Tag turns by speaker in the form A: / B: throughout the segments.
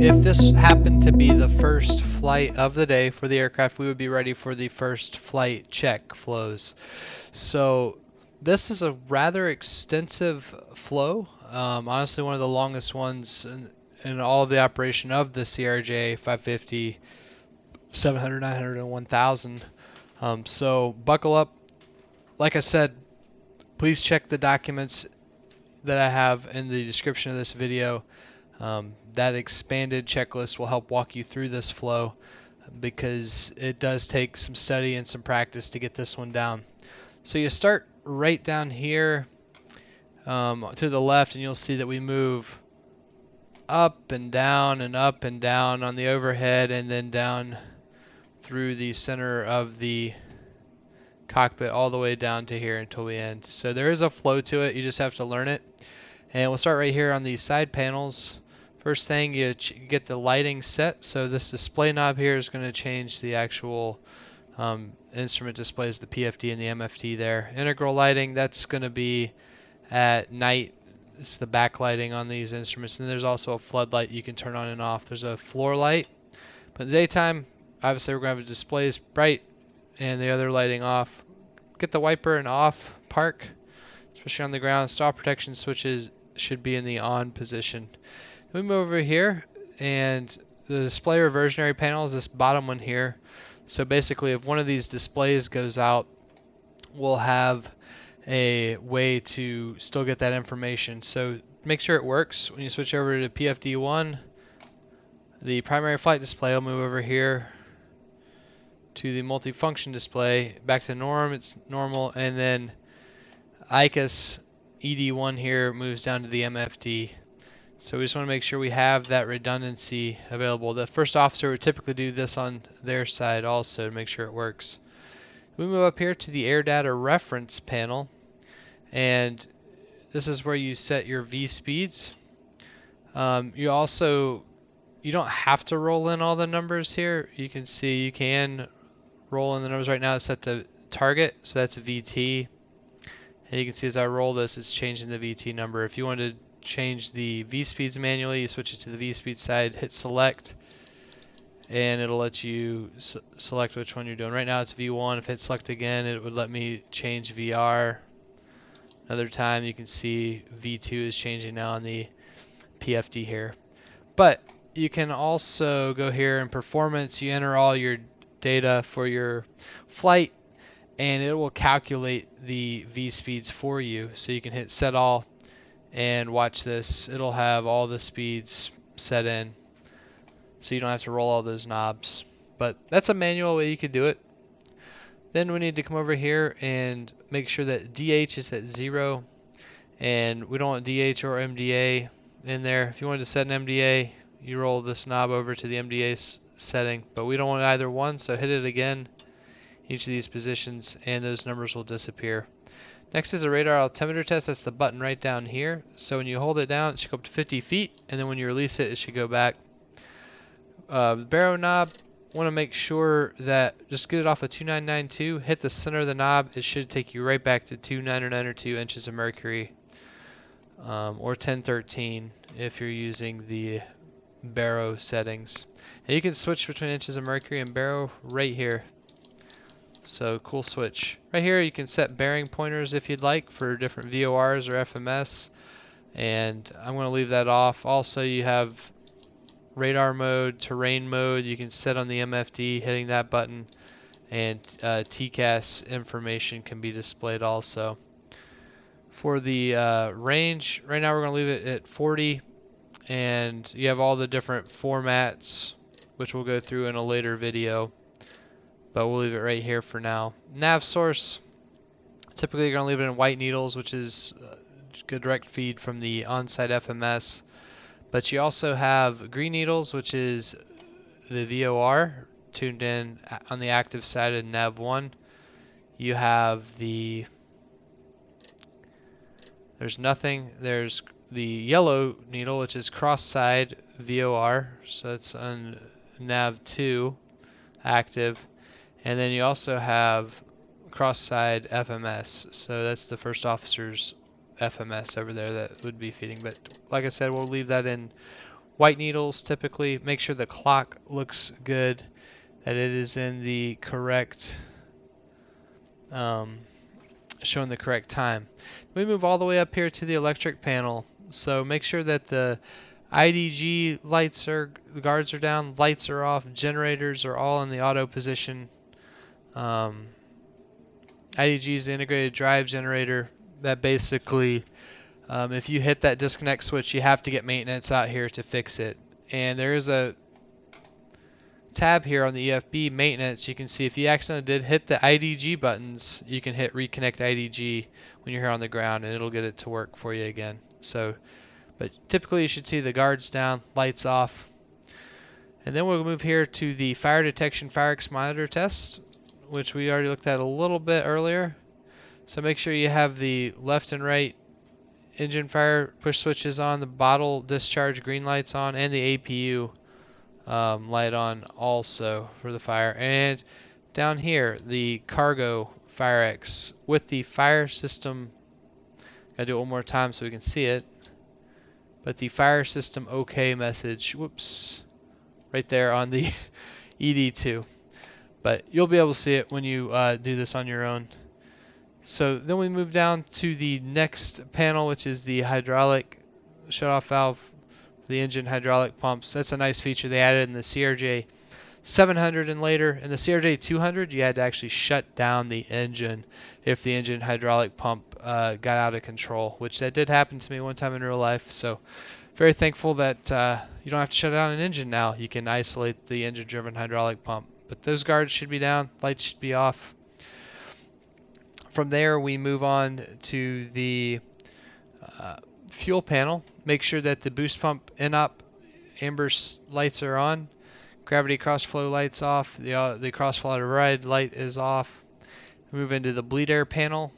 A: if this happened to be the first flight of the day for the aircraft, we would be ready for the first flight check flows. So this is a rather extensive flow. Honestly, one of the longest ones in all of the operation of the CRJ 550, 700, 900, and 1000. So buckle up. Like I said, please check the documents that I have in the description of this video. That expanded checklist will help walk you through this flow because it does take some study and some practice to get this one down. So you start right down here to the left, and you'll see that we move up and down and up and down on the overhead, and then down through the center of the cockpit all the way down to here until we end. So there is a flow to it, you just have to learn it. And we'll start right here on these side panels. First thing, you get the lighting set. So this display knob here is going to change the actual instrument displays, the PFD and the MFD there. Integral lighting, that's going to be at night. It's the backlighting on these instruments. And there's also a floodlight you can turn on and off. There's a floor light. But in the daytime, obviously we're going to have the displays bright and the other lighting off. Get the wiper and off park, especially on the ground. Stall protection switches should be in the on position. We move over here, and the display reversionary panel is this bottom one here. So basically, if one of these displays goes out, we'll have a way to still get that information. So make sure it works. When you switch over to PFD1, the primary flight display will move over here to the multifunction display, back to norm, it's normal, and then ICAS ED1 here moves down to the MFD. So we just want to make sure we have that redundancy available. The first officer would typically do this on their side also to make sure it works. We move up here to the air data reference panel, and this is where you set your V speeds. You don't have to roll in all the numbers here. You can see you can roll in the numbers. Right now it's set to target, so that's a VT. And you can see as I roll this, it's changing the VT number. If you want to change the V speeds manually, you switch it to the V speed side, hit select, and it'll let you select which one you're doing. Right now it's V1. If I hit select again, it would let me change VR. Another time you can see V2 is changing now on the PFD here. But you can also go here in performance, you enter all your data for your flight, and it will calculate the V speeds for you. So you can hit set all and watch this. It'll have all the speeds set in, so you don't have to roll all those knobs. But that's a manual way you could do it. Then we need to come over here and make sure that DH is at 0, and we don't want DH or MDA in there. If you wanted to set an MDA, you roll this knob over to the MDA setting, but we don't want either one, so hit it again, each of these positions, and those numbers will disappear. Next is a radar altimeter test. That's the button right down here. So when you hold it down, it should go up to 50 feet, and then when you release it, it should go back. The baro knob, want to make sure that just get it off of 2992, hit the center of the knob, it should take you right back to 2992 inches of mercury, or 1013 if you're using the baro settings. And you can switch between inches of mercury and baro right here. So cool switch. Right here you can set bearing pointers if you'd like for different VORs or FMS, and I'm going to leave that off. Also you have radar mode, terrain mode, you can set on the MFD hitting that button, and TCAS information can be displayed also. For the range, right now we're going to leave it at 40, and you have all the different formats, which we'll go through in a later video, but we'll leave it right here for now. Nav source, typically you're going to leave it in white needles, which is good direct feed from the on-site FMS. But you also have green needles, which is the VOR tuned in on the active side of nav 1. You have there's there's the yellow needle, which is cross-side VOR, so it's on nav 2 active. And then you also have cross-side FMS, so that's the first officer's FMS over there that would be feeding. But like I said, we'll leave that in white needles typically. Make sure the clock looks good, that it is in the correct, showing the correct time. We move all the way up here to the electric panel. So make sure that the IDG lights are, the guards are down, lights are off, generators are all in the auto position. IDG is the integrated drive generator that basically, if you hit that disconnect switch, you have to get maintenance out here to fix it. And there is a tab here on the EFB maintenance. You can see if you accidentally did hit the IDG buttons, you can hit reconnect IDG when you're here on the ground and it'll get it to work for you again. So, but typically you should see the guards down, lights off. And then we'll move here to the fire detection fire X monitor test, which we already looked at a little bit earlier. So make sure you have the left and right engine fire push switches on, the bottle discharge green lights on, and the APU light on also for the fire. And down here, the cargo fire X with the fire system. Gotta do it one more time so we can see it. But the fire system OK message, whoops, right there on the ED2. But you'll be able to see it when you do this on your own. So then we move down to the next panel, which is the hydraulic shutoff valve for the engine hydraulic pumps. That's a nice feature they added in the CRJ 700 and later. In the CRJ 200, you had to actually shut down the engine if the engine hydraulic pump got out of control, which that did happen to me one time in real life. So very thankful that you don't have to shut down an engine now. You can isolate the engine-driven hydraulic pump. But those guards should be down, lights should be off. From there, we move on to the fuel panel. Make sure that the boost pump in-op amber lights are on. Gravity cross-flow lights off. The cross-flow override light is off. Move into the bleed air panel.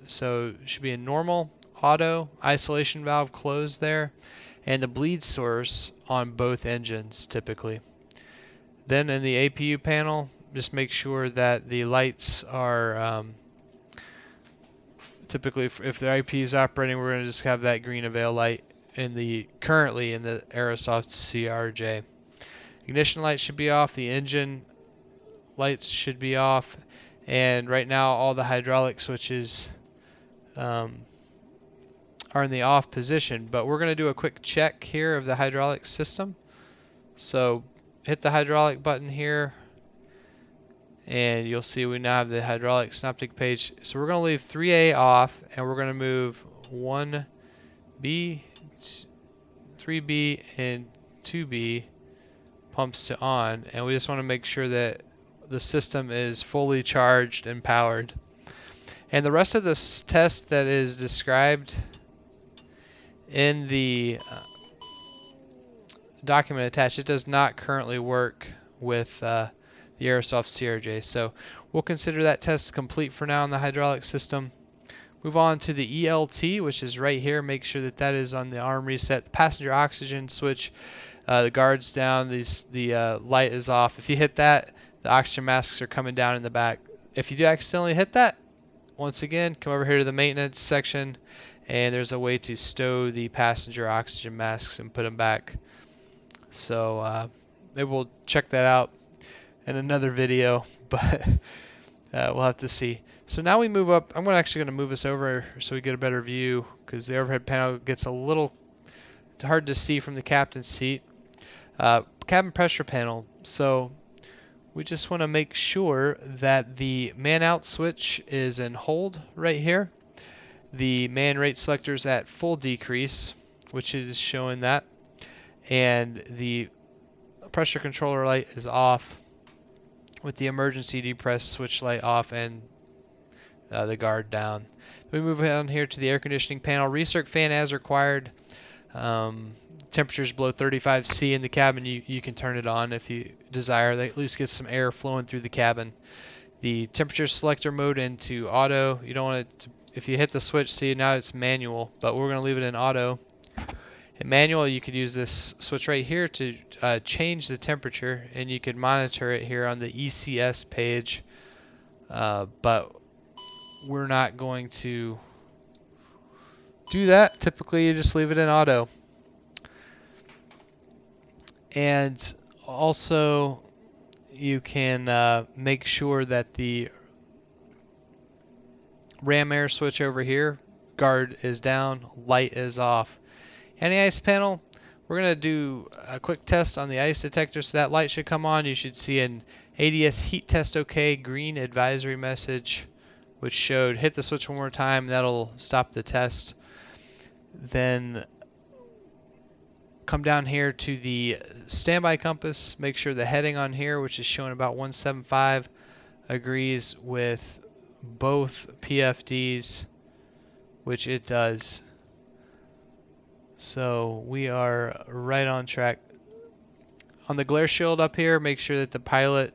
A: So it should be in normal, auto, isolation valve closed there, and the bleed source on both engines typically. Then in the APU panel, just make sure that the lights are typically, if the APU is operating, we're going to just have that green avail light currently in the Aerosoft CRJ. Ignition light should be off, the engine lights should be off, and right now all the hydraulic switches are in the off position. But we're going to do a quick check here of the hydraulic system. So hit the hydraulic button here, and you'll see we now have the hydraulic synoptic page. So we're going to leave 3A off, and we're going to move 1B, 3B, and 2B pumps to on, and we just want to make sure that the system is fully charged and powered. And the rest of this test that is described in the document attached, it does not currently work with the Aerosoft CRJ. So we'll consider that test complete for now on the hydraulic system. Move on to the ELT, which is right here. Make sure that that is on the arm reset. The passenger oxygen switch, the guard's down, the light is off. If you hit that, the oxygen masks are coming down in the back. If you do accidentally hit that, once again, come over here to the maintenance section, and there's a way to stow the passenger oxygen masks and put them back. So maybe we'll check that out in another video, but we'll have to see. So now we move up. I'm actually going to move us over so we get a better view, because the overhead panel gets a little hard to see from the captain's seat. Cabin pressure panel. So we just want to make sure that the man out switch is in hold right here. The man rate selector is at full decrease, which is showing that. And the pressure controller light is off with the emergency depress switch light off and the guard down. We move on here to the air conditioning panel. Recirc fan as required. Temperatures below 35 C in the cabin, you can turn it on if you desire. That at least gets some air flowing through the cabin. The temperature selector mode into auto. You don't want it to, if you hit the switch, see now it's manual, but we're going to leave it in auto. In manual, you could use this switch right here to change the temperature, and you could monitor it here on the ECS page, but we're not going to do that. Typically, you just leave it in auto. And also you can make sure that the ram air switch over here, guard is down, light is off. Anti-ice panel, we're going to do a quick test on the ice detector, so that light should come on. You should see an ADS heat test okay, green advisory message, which showed hit the switch one more time, that'll stop the test. Then come down here to the standby compass, make sure the heading on here, which is showing about 175, agrees with both PFDs, which it does. So we are right on track. On the glare shield up here, make sure that the pilot,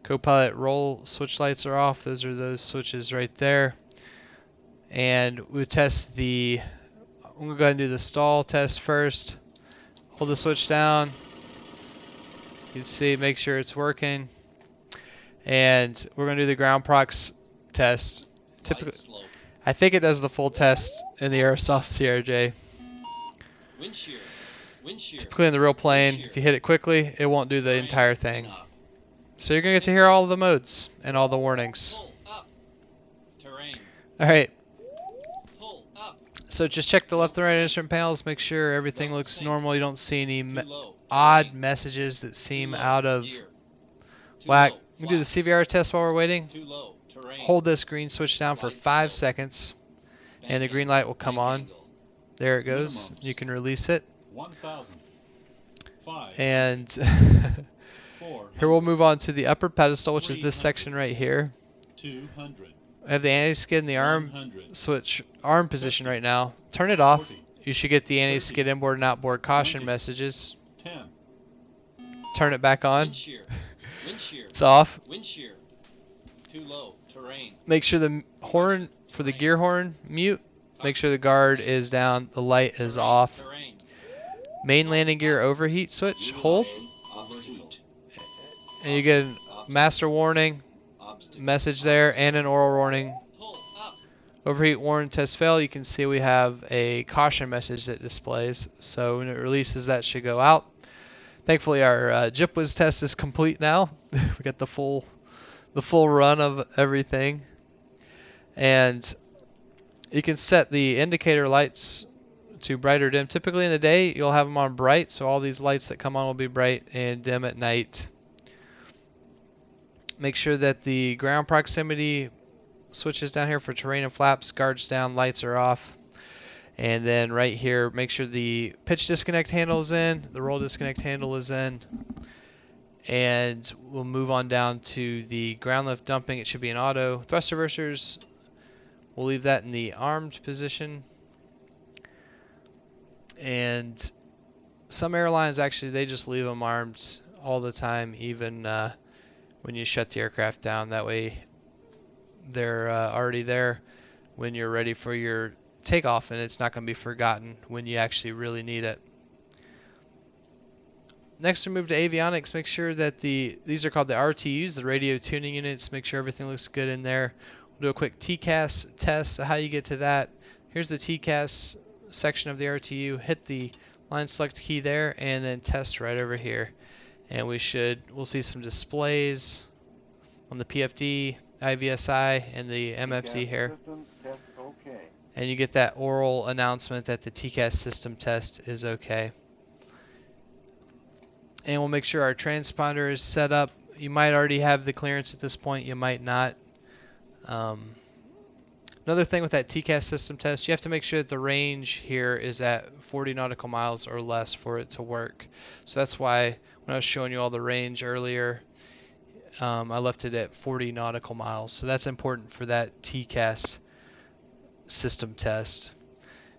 A: co-pilot roll switch lights are off. Those are those switches right there. And we'll test the, I'm going to go ahead and do the stall test first. Hold the switch down. You can see, make sure it's working. And we're going to do the ground prox test. Typically, I think it does the full test in the Aerosoft CRJ. Typically in the real plane, if you hit it quickly, it won't do the entire thing. So you're going to get to hear all of the modes and all the warnings. Alright. So just check the left and right instrument panels, make sure everything looks normal. You don't see any odd messages that seem out of whack. We do the CVR test while we're waiting. Hold this green switch down for 5 seconds and the green light will come on. There it goes. You can release it. And here we'll move on to the upper pedestal, which is this section right here. I have the anti-skid in the arm switch, arm position right now. Turn it off. You should get the anti-skid inboard and outboard caution messages. Turn it back on. It's off. Make sure the horn for the gear horn mute. Make sure the guard is down, the light is off. Main landing gear overheat switch, hold. And you get a master warning message there and an oral warning. Overheat warning test fail. You can see we have a caution message that displays. So when it releases, that should go out. Thankfully our JIPWIS test is complete now. We got the full run of everything. And you can set the indicator lights to bright or dim. Typically in the day, you'll have them on bright, so all these lights that come on will be bright, and dim at night. Make sure that the ground proximity switches down here for terrain and flaps, guards down, lights are off. And then right here, make sure the pitch disconnect handle is in, the roll disconnect handle is in. And we'll move on down to the ground lift dumping. It should be an auto. Thrust reversers, we'll leave that in the armed position. And some airlines actually, they just leave them armed all the time, even when you shut the aircraft down. That way they're already there when you're ready for your takeoff, and it's not going to be forgotten when you actually really need it. Next, we move to avionics. Make sure that these are called the RTUs, the radio tuning units. Make sure everything looks good in there. We'll do a quick TCAS test. So how you get to that? Here's the TCAS section of the RTU. Hit the line select key there, and then test right over here. And we'll see some displays on the PFD, IVSI, and the MFC here. And you get that oral announcement that the TCAS system test is okay. And we'll make sure our transponder is set up. You might already have the clearance at this point, you might not. Another thing with that TCAS system test, you have to make sure that the range here is at 40 nautical miles or less for it to work. So that's why when I was showing you all the range earlier, I left it at 40 nautical miles. So that's important for that TCAS system test.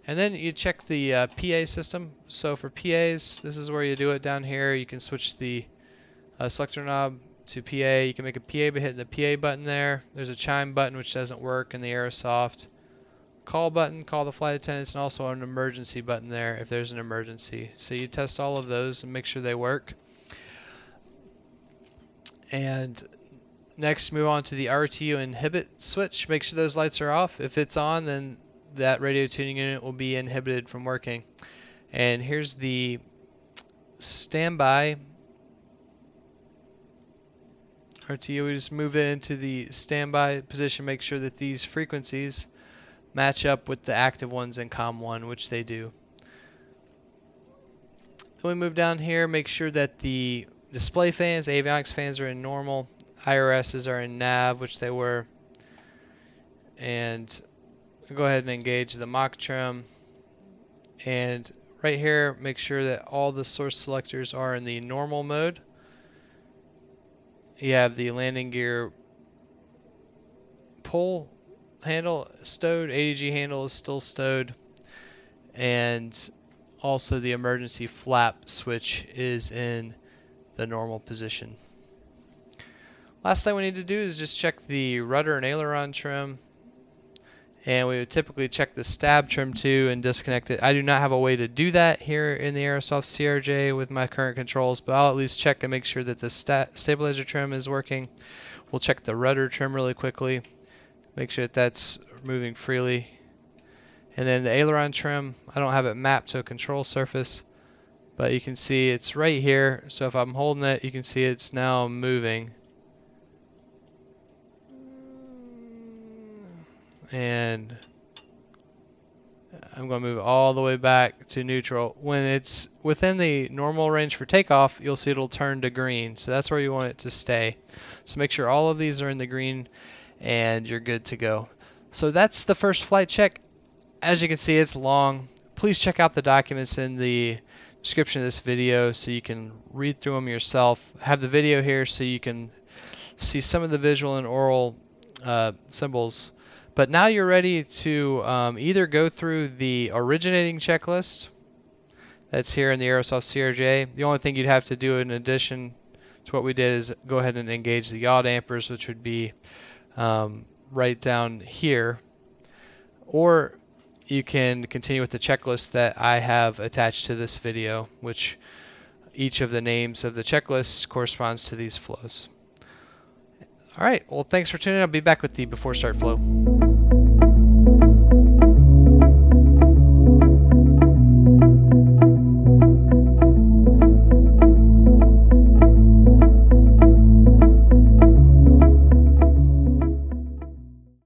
A: And then you check the PA system. So for PAs, this is where you do it down here. You can switch the selector knob to PA. You can make a PA by hitting the PA button there. There's a chime button which doesn't work in the Aerosoft. Call button, call the flight attendants, and also an emergency button there if there's an emergency. So you test all of those and make sure they work. And next, move on to the RTU Inhibit Switch. Make sure those lights are off. If it's on, then that radio tuning unit will be inhibited from working. And here's the standby RTU, we just move it into the standby position, make sure that these frequencies match up with the active ones in COM1, which they do. Then we move down here, make sure that the display fans, avionics fans are in normal, IRSs are in nav, which they were, and go ahead and engage the mock trim. And right here, make sure that all the source selectors are in the normal mode. You have the landing gear pull handle stowed, ADG handle is still stowed, and also the emergency flap switch is in the normal position. Last thing we need to do is just check the rudder and aileron trim, and we would typically check the stab trim too and disconnect it. I do not have a way to do that here in the Aerosoft CRJ with my current controls, but I'll at least check and make sure that the stabilizer trim is working. We'll check the rudder trim really quickly, make sure that that's moving freely. And then the aileron trim, I don't have it mapped to a control surface, but you can see it's right here. So if I'm holding it, you can see it's now moving. And I'm going to move it all the way back to neutral. When it's within the normal range for takeoff, you'll see it'll turn to green. So that's where you want it to stay. So make sure all of these are in the green and you're good to go. So that's the first flight check. As you can see, it's long. Please check out the documents in the description of this video so you can read through them yourself. I have the video here so you can see some of the visual and oral symbols. But now you're ready to either go through the originating checklist that's here in the Aerosoft CRJ. The only thing you'd have to do in addition to what we did is go ahead and engage the yaw dampers, which would be right down here. Or you can continue with the checklist that I have attached to this video, which each of the names of the checklists corresponds to these flows. All right, well, thanks for tuning in. I'll be back with the before start flow.